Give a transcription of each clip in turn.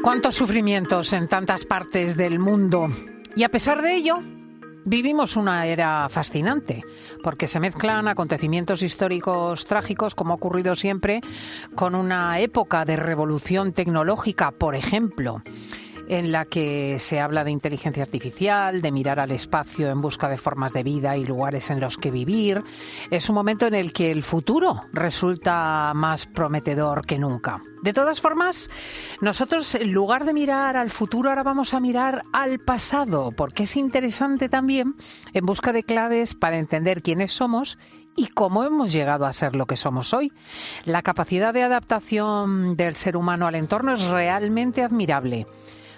Cuántos sufrimientos en tantas partes del mundo. Y a pesar de ello, vivimos una era fascinante, porque se mezclan acontecimientos históricos trágicos, como ha ocurrido siempre, con una época de revolución tecnológica, por ejemplo, en la que se habla de inteligencia artificial, de mirar al espacio en busca de formas de vida y lugares en los que vivir. Es un momento en el que el futuro resulta más prometedor que nunca. De todas formas, nosotros, en lugar de mirar al futuro, ahora vamos a mirar al pasado, porque es interesante también en busca de claves para entender quiénes somos y cómo hemos llegado a ser lo que somos hoy. La capacidad de adaptación del ser humano al entorno es realmente admirable.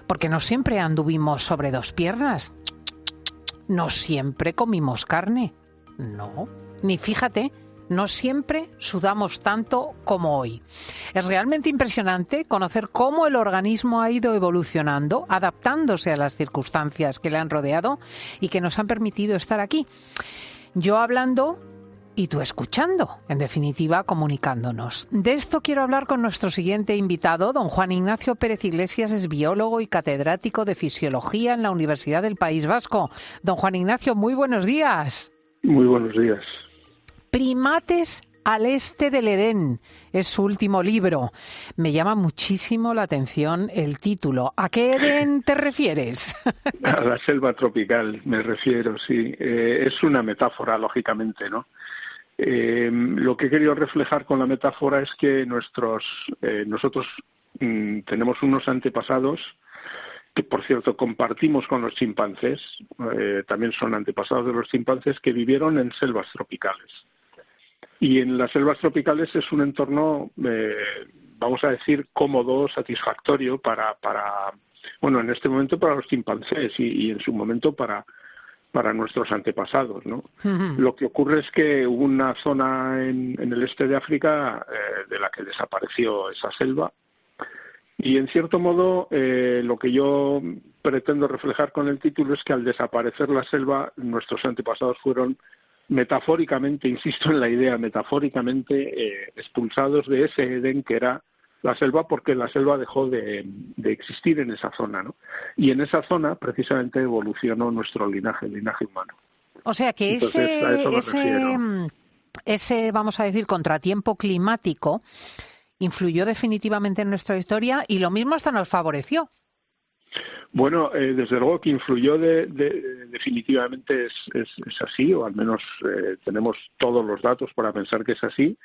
Porque no siempre anduvimos sobre dos piernas, no siempre comimos carne, no, ni fíjate, no siempre sudamos tanto como hoy. Es realmente impresionante conocer cómo el organismo ha ido evolucionando, adaptándose a las circunstancias que le han rodeado y que nos han permitido estar aquí. Yo hablando y tú escuchando, en definitiva, comunicándonos. De esto quiero hablar con nuestro siguiente invitado. Don Juan Ignacio Pérez Iglesias es biólogo y catedrático de Fisiología en la Universidad del País Vasco. Don Juan Ignacio, muy buenos días. Muy buenos días. Primates al este del Edén es su último libro. Me llama muchísimo la atención el título. ¿A qué Edén te refieres? A la selva tropical me refiero, sí. Es una metáfora, lógicamente, ¿no? Lo que he querido reflejar con la metáfora es que nosotros tenemos unos antepasados que, por cierto, compartimos con los chimpancés, también son antepasados de los chimpancés, que vivieron en selvas tropicales. Y en las selvas tropicales es un entorno, vamos a decir, cómodo, satisfactorio para bueno, en este momento para los chimpancés y en su momento para nuestros antepasados, ¿no? Uh-huh. Lo que ocurre es que hubo una zona en el este de África de la que desapareció esa selva y, en cierto modo, lo que yo pretendo reflejar con el título es que al desaparecer la selva, nuestros antepasados fueron metafóricamente, insisto en la idea, metafóricamente expulsados de ese Edén que era la selva, porque la selva dejó de existir en esa zona, ¿no? Y en esa zona precisamente evolucionó nuestro linaje, el linaje humano. O sea que ese, vamos a decir, contratiempo climático influyó definitivamente en nuestra historia y lo mismo hasta nos favoreció. Bueno, desde luego que influyó definitivamente es así, o al menos tenemos todos los datos para pensar que es así.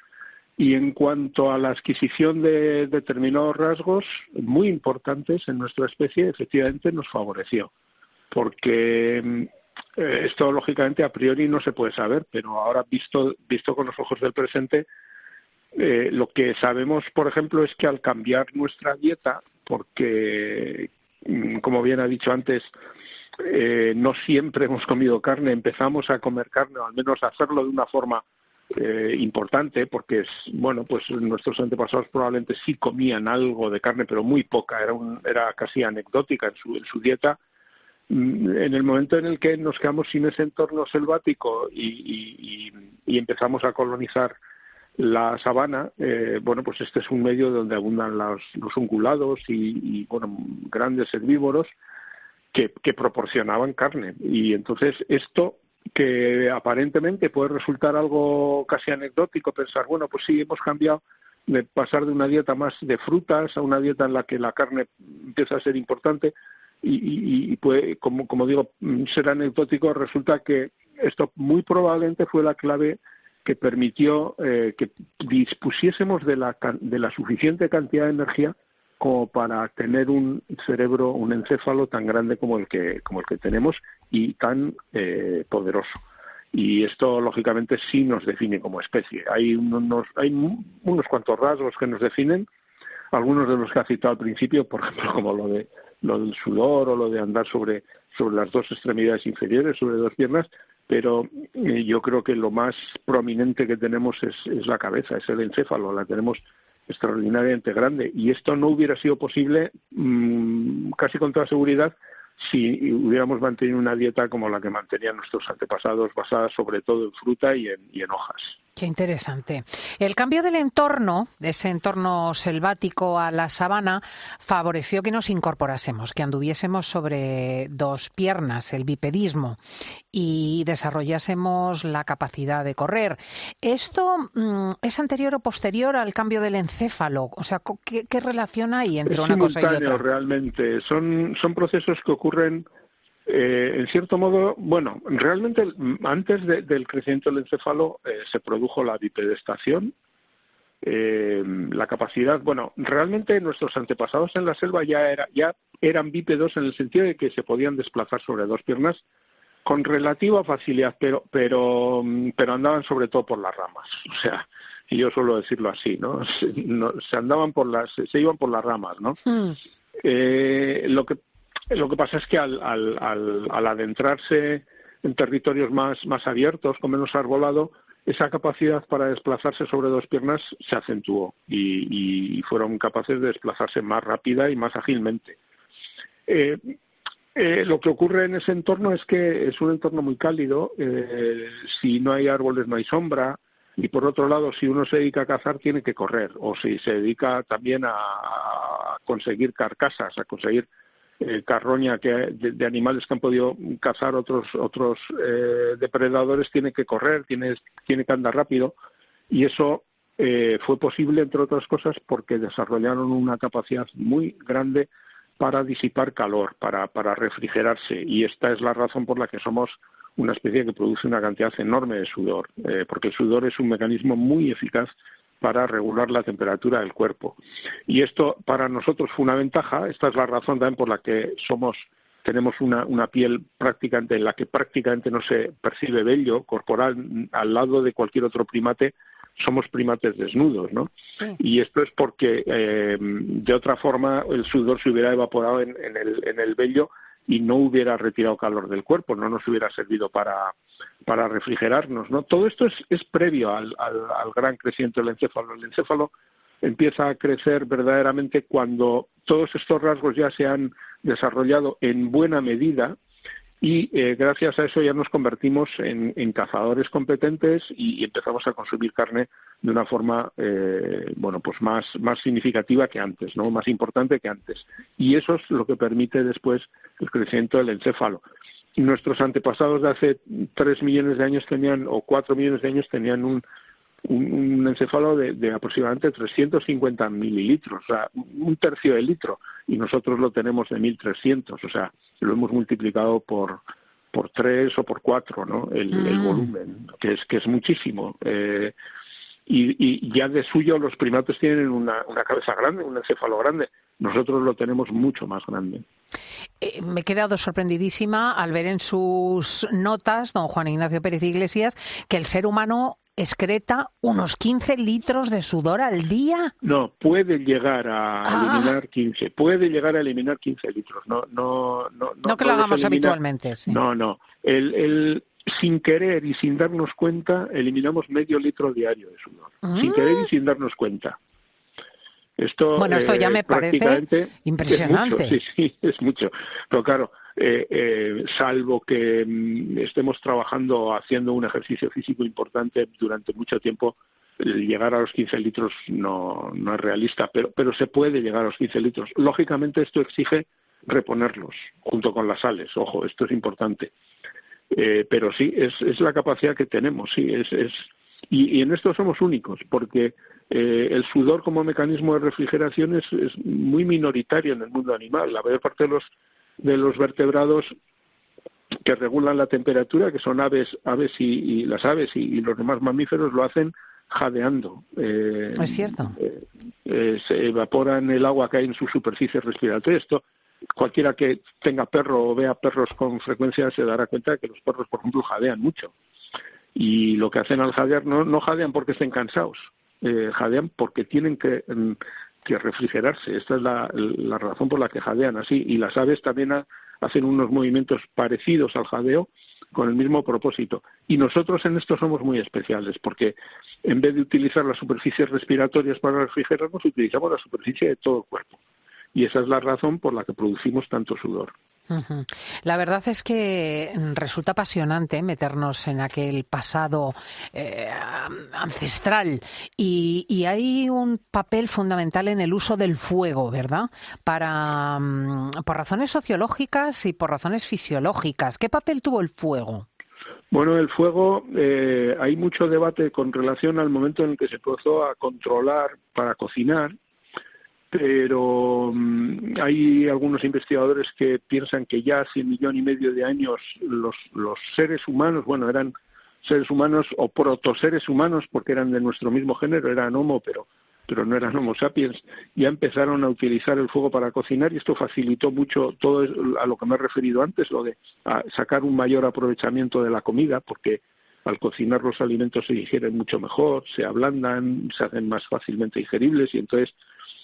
Y en cuanto a la adquisición de determinados rasgos muy importantes en nuestra especie, efectivamente nos favoreció. Porque esto, lógicamente, a priori no se puede saber, pero ahora visto con los ojos del presente, lo que sabemos, por ejemplo, es que al cambiar nuestra dieta, porque, como bien ha dicho antes, no siempre hemos comido carne, empezamos a comer carne, o al menos a hacerlo de una forma importante, porque pues nuestros antepasados probablemente sí comían algo de carne, pero muy poca, era casi anecdótica en su dieta. En el momento en el que nos quedamos sin ese entorno selvático y empezamos a colonizar la sabana, pues este es un medio donde abundan los ungulados y grandes herbívoros que proporcionaban carne. Y entonces esto, que aparentemente puede resultar algo casi anecdótico, pensar, bueno, pues sí, hemos cambiado de pasar de una dieta más de frutas a una dieta en la que la carne empieza a ser importante y puede, como digo, ser anecdótico. Resulta que esto muy probablemente fue la clave que permitió que dispusiésemos de la suficiente cantidad de energía como para tener un cerebro, un encéfalo tan grande como el que tenemos y tan poderoso. Y esto, lógicamente, sí nos define como especie. Hay unos cuantos rasgos que nos definen, algunos de los que ha citado al principio, por ejemplo, como lo del sudor o lo de andar sobre las dos extremidades inferiores, sobre dos piernas, pero yo creo que lo más prominente que tenemos es la cabeza, es el encéfalo, la tenemos extraordinariamente grande, y esto no hubiera sido posible casi con toda seguridad si hubiéramos mantenido una dieta como la que mantenían nuestros antepasados, basada sobre todo en fruta y en hojas. Qué interesante. El cambio del entorno, de ese entorno selvático a la sabana, favoreció que nos incorporásemos, que anduviésemos sobre dos piernas, el bipedismo, y desarrollásemos la capacidad de correr. ¿Esto es anterior o posterior al cambio del encéfalo? O sea, ¿qué relación hay entre una cosa y otra? Es simultáneo, realmente. Son procesos que ocurren en cierto modo, bueno, realmente antes del crecimiento del encéfalo se produjo la bipedestación, la capacidad, bueno, realmente nuestros antepasados en la selva ya eran bípedos en el sentido de que se podían desplazar sobre dos piernas con relativa facilidad, pero andaban sobre todo por las ramas, o sea, y yo suelo decirlo así, ¿no? Se iban por las ramas, ¿no? Lo que pasa es que al adentrarse en territorios más abiertos, con menos arbolado, esa capacidad para desplazarse sobre dos piernas se acentuó y fueron capaces de desplazarse más rápida y más ágilmente. Lo que ocurre en ese entorno es que es un entorno muy cálido. Si no hay árboles no hay sombra. Y por otro lado, si uno se dedica a cazar, tiene que correr. O si se dedica también a conseguir carcasas, a conseguir carroña de animales que han podido cazar otros depredadores, tiene que correr, tiene que andar rápido. Y eso fue posible, entre otras cosas, porque desarrollaron una capacidad muy grande para disipar calor, para refrigerarse. Y esta es la razón por la que somos una especie que produce una cantidad enorme de sudor, porque el sudor es un mecanismo muy eficaz para regular la temperatura del cuerpo. Y esto para nosotros fue una ventaja. Esta es la razón también por la que tenemos una piel prácticamente en la que prácticamente no se percibe vello corporal. Al lado de cualquier otro primate somos primates desnudos, ¿no? Sí. Y esto es porque de otra forma el sudor se hubiera evaporado en el vello y no hubiera retirado calor del cuerpo, no nos hubiera servido para refrigerarnos, ¿no? Todo esto es previo al gran crecimiento del encéfalo. El encéfalo empieza a crecer verdaderamente cuando todos estos rasgos ya se han desarrollado en buena medida y gracias a eso ya nos convertimos en cazadores competentes y empezamos a consumir carne de una forma pues más significativa que antes, ¿no? Más importante que antes. Y eso es lo que permite después el crecimiento del encéfalo. Nuestros antepasados de hace 3 millones de años o 4 millones de años tenían un encéfalo de aproximadamente 350 mililitros, o sea, un tercio de litro, y nosotros lo tenemos de 1.300, o sea, lo hemos multiplicado por 3 o por 4, ¿no? El volumen, que es muchísimo. Y ya de suyo los primates tienen una cabeza grande, un encéfalo grande. Nosotros lo tenemos mucho más grande. Me he quedado sorprendidísima al ver en sus notas, don Juan Ignacio Pérez Iglesias, que el ser humano excreta unos 15 litros de sudor al día. No, puede llegar a eliminar 15. Puede llegar a eliminar 15 litros. No que lo hagamos habitualmente. Sí. No. Sin querer y sin darnos cuenta, eliminamos medio litro diario de sudor. Sin querer y sin darnos cuenta. Esto ya me parece impresionante. Es mucho, sí, es mucho. Pero claro, salvo que estemos trabajando, haciendo un ejercicio físico importante durante mucho tiempo, llegar a los 15 litros no es realista, pero se puede llegar a los 15 litros. Lógicamente esto exige reponerlos junto con las sales. Ojo, esto es importante. Pero sí, es la capacidad que tenemos, sí, y en esto somos únicos, porque el sudor como mecanismo de refrigeración es muy minoritario en el mundo animal. La mayor parte de los vertebrados que regulan la temperatura, que son aves y las aves y los demás mamíferos, lo hacen jadeando. Es cierto. Se evapora en el agua que hay en su superficie respiratoria. Esto, cualquiera que tenga perro o vea perros con frecuencia se dará cuenta de que los perros, por ejemplo, jadean mucho. Y lo que hacen al jadear no jadean porque estén cansados, jadean porque tienen que refrigerarse. Esta es la razón por la que jadean así. Y las aves también hacen unos movimientos parecidos al jadeo con el mismo propósito. Y nosotros en esto somos muy especiales, porque en vez de utilizar las superficies respiratorias para refrigerarnos, utilizamos la superficie de todo el cuerpo. Y esa es la razón por la que producimos tanto sudor. Ujú. La verdad es que resulta apasionante meternos en aquel pasado ancestral y hay un papel fundamental en el uso del fuego, ¿verdad? Por razones sociológicas y por razones fisiológicas. ¿Qué papel tuvo el fuego? Bueno, el fuego, hay mucho debate con relación al momento en el que se empezó a controlar para cocinar, pero hay algunos investigadores que piensan que ya hace 1,5 millones de años los seres humanos, bueno, eran seres humanos o protoseres humanos porque eran de nuestro mismo género, eran Homo, pero no eran Homo sapiens, ya empezaron a utilizar el fuego para cocinar y esto facilitó mucho todo a lo que me he referido antes, lo de sacar un mayor aprovechamiento de la comida, porque al cocinar los alimentos se digieren mucho mejor, se ablandan, se hacen más fácilmente digeribles y entonces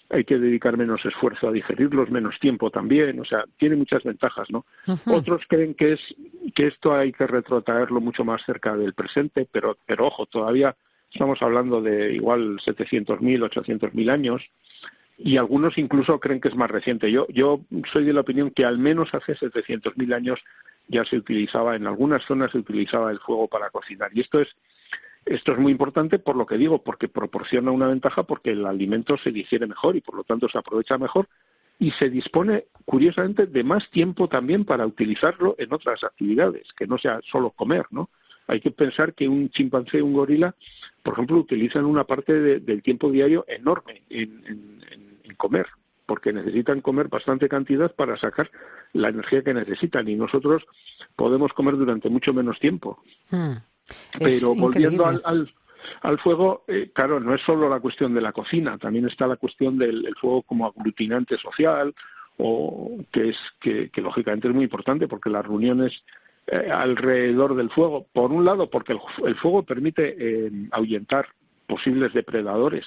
hay que dedicar menos esfuerzo a digerirlos, menos tiempo también, o sea, tiene muchas ventajas, ¿no? Ujú. Otros creen que esto hay que retrotraerlo mucho más cerca del presente, pero ojo, todavía estamos hablando de igual 700.000, 800.000 años, y algunos incluso creen que es más reciente. Yo soy de la opinión que al menos hace 700.000 años ya se utilizaba, en algunas zonas se utilizaba el fuego para cocinar. Y esto es muy importante por lo que digo, porque proporciona una ventaja porque el alimento se digiere mejor y por lo tanto se aprovecha mejor y se dispone, curiosamente, de más tiempo también para utilizarlo en otras actividades, que no sea solo comer, ¿no? Hay que pensar que un chimpancé y un gorila, por ejemplo, utilizan una parte del tiempo diario enorme en comer, porque necesitan comer bastante cantidad para sacar la energía que necesitan y nosotros podemos comer durante mucho menos tiempo. Es Pero volviendo increíble. al fuego, claro, no es solo la cuestión de la cocina, también está la cuestión del fuego como aglutinante social, o que lógicamente es muy importante porque las reuniones alrededor del fuego, por un lado porque el fuego permite ahuyentar posibles depredadores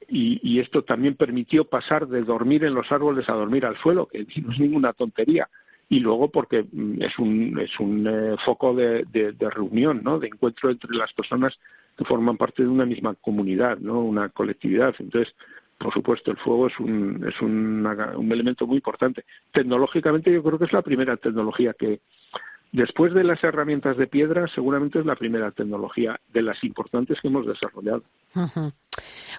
y esto también permitió pasar de dormir en los árboles a dormir al suelo, que no es ninguna tontería, y luego porque es un foco de reunión, ¿no? De encuentro entre las personas que forman parte de una misma comunidad, ¿no? Una colectividad. Entonces, por supuesto, el fuego es un elemento muy importante. Tecnológicamente yo creo que es la primera tecnología que, después de las herramientas de piedra, seguramente es la primera tecnología de las importantes que hemos desarrollado. Ujú.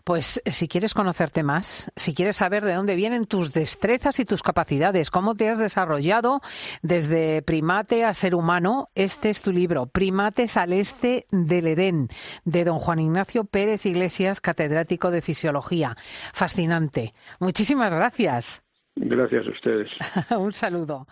Pues si quieres conocerte más, si quieres saber de dónde vienen tus destrezas y tus capacidades, cómo te has desarrollado desde primate a ser humano, este es tu libro, Primates al Este del Edén, de don Juan Ignacio Pérez Iglesias, catedrático de Fisiología. Fascinante. Muchísimas gracias. Gracias a ustedes. Un saludo.